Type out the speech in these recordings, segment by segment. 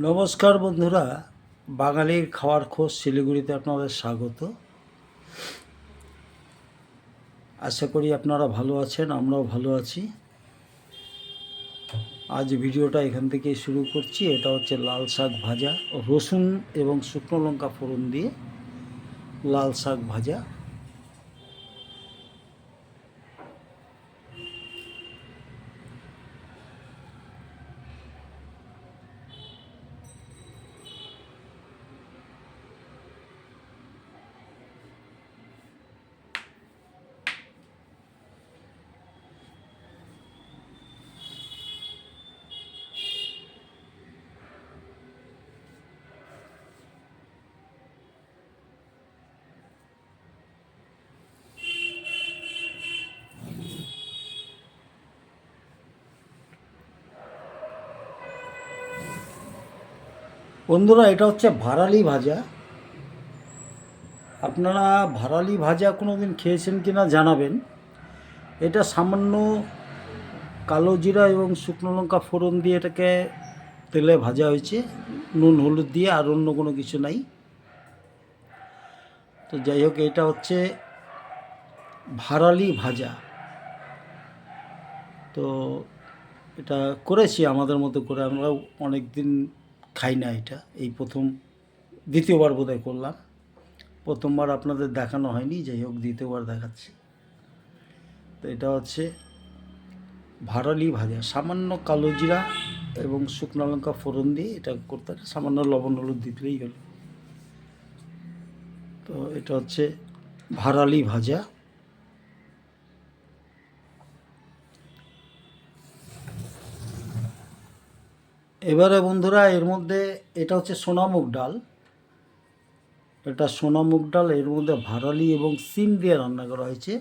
নমস্কার বন্ধুরা, বাঙালির খাওয়ার খোঁজ শিলিগুড়িতে আপনাদের স্বাগত। আশা করি আপনারা ভালো আছেন, আমরাও ভালো আছি। আজ ভিডিওটা এখান থেকেই শুরু করছি। এটা হচ্ছে লাল শাক ভাজা, রসুন এবং শুকনো লঙ্কা ফোড়ন দিয়ে লাল শাক ভাজা। বন্ধুরা, এটা হচ্ছে ভারালি ভাজা। আপনারা ভারালি ভাজা কোনো দিন খেয়েছেন কি না জানাবেন। এটা সামান্য কালো জিরা এবং শুকনো লঙ্কা ফোড়ন দিয়ে এটাকে তেলে ভাজা হয়েছে, নুন হলুদ দিয়ে, আর অন্য কোনো কিছু নাই। তো যাই হোক, এটা হচ্ছে ভারালি ভাজা। তো এটা করেছি আমাদের মতো করে, আমরাও অনেক দিন খাই না। এটা এই প্রথম, দ্বিতীয়বার বোধহয় করলাম। প্রথমবার আপনাদের দেখানো হয়নি, যাই হোক দ্বিতীয়বার দেখাচ্ছি। তো এটা হচ্ছে ভারালি ভাজা, সামান্য কালো জিরা এবং শুকনো লঙ্কা ফোড়ন দিয়ে এটা করতে, সামান্য লবণ হলুদ দিলেই হলো। তো এটা হচ্ছে ভারালি ভাজা। এবারে বন্ধুরা, এর মধ্যে এটা হচ্ছে সোনামুগ ডাল। এটা সোনামুগ ডাল, এর মধ্যে ভারালি এবং সিম দিয়ে রান্না করা হয়েছে।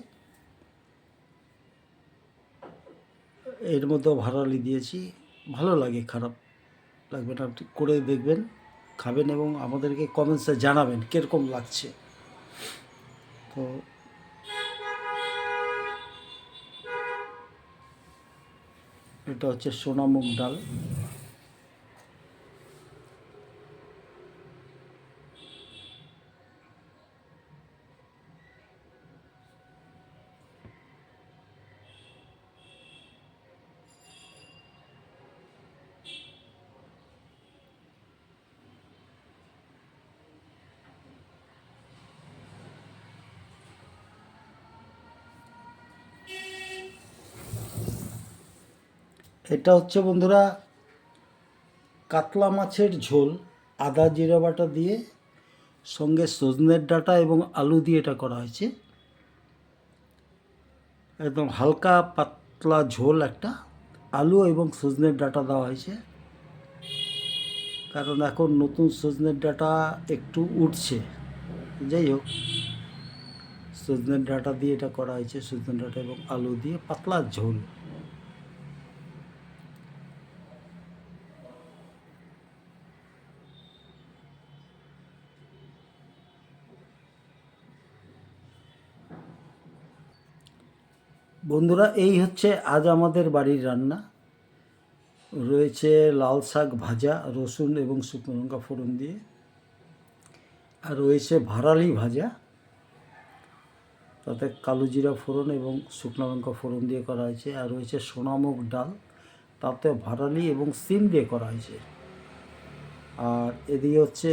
এর মধ্যেও ভারালি দিয়েছি, ভালো লাগে, খারাপ লাগবে না। আপনি করে দেখবেন, খাবেন এবং আমাদেরকে কমেন্টসে জানাবেন কীরকম লাগছে। তো এটা হচ্ছে সোনামুগ ডাল। এটা হচ্ছে বন্ধুরা কাতলা মাছের ঝোল, আদা জিরা বাটা দিয়ে, সঙ্গে সজনের ডাঁটা এবং আলু দিয়ে এটা করা হয়েছে। একদম হালকা পাতলা ঝোল একটা, আলু এবং সজনের ডাঁটা দেওয়া হয়েছে, কারণ এখন নতুন সজনের ডাঁটা একটু উঠছে। যাই হোক, সজনের ডাঁটা দিয়ে এটা করা হয়েছে, সজনের ডাঁটা এবং আলু দিয়ে পাতলা ঝোল। বন্ধুরা, এই হচ্ছে আজ আমাদের বাড়ির রান্না। রয়েছে লাল শাক ভাজা, রসুন এবং শুকনো লঙ্কা ফোড়ন দিয়ে, আর রয়েছে ভারালি ভাজা, তাতে কালো জিরা ফোড়ন এবং শুকনো লঙ্কা ফোড়ন দিয়ে করা হয়েছে। আর রয়েছে সোনামুগ ডাল, তাতে ভারালি এবং সিম দিয়ে করা হয়েছে। আর এদিকে হচ্ছে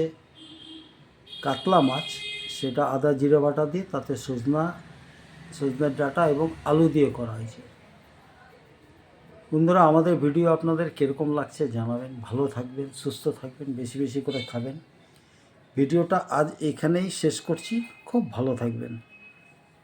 কাতলা মাছ, সেটা আদা জিরা বাটা দিয়ে, তাতে সজনের ডাঁটা এবং আলু দিয়ে করা হয়েছে। বন্ধুরা, আমাদের ভিডিও আপনাদের কীরকম লাগছে জানাবেন। ভালো থাকবেন, সুস্থ থাকবেন, বেশি বেশি করে খাবেন। ভিডিওটা আজ এখানেই শেষ করছি। খুব ভালো থাকবেন।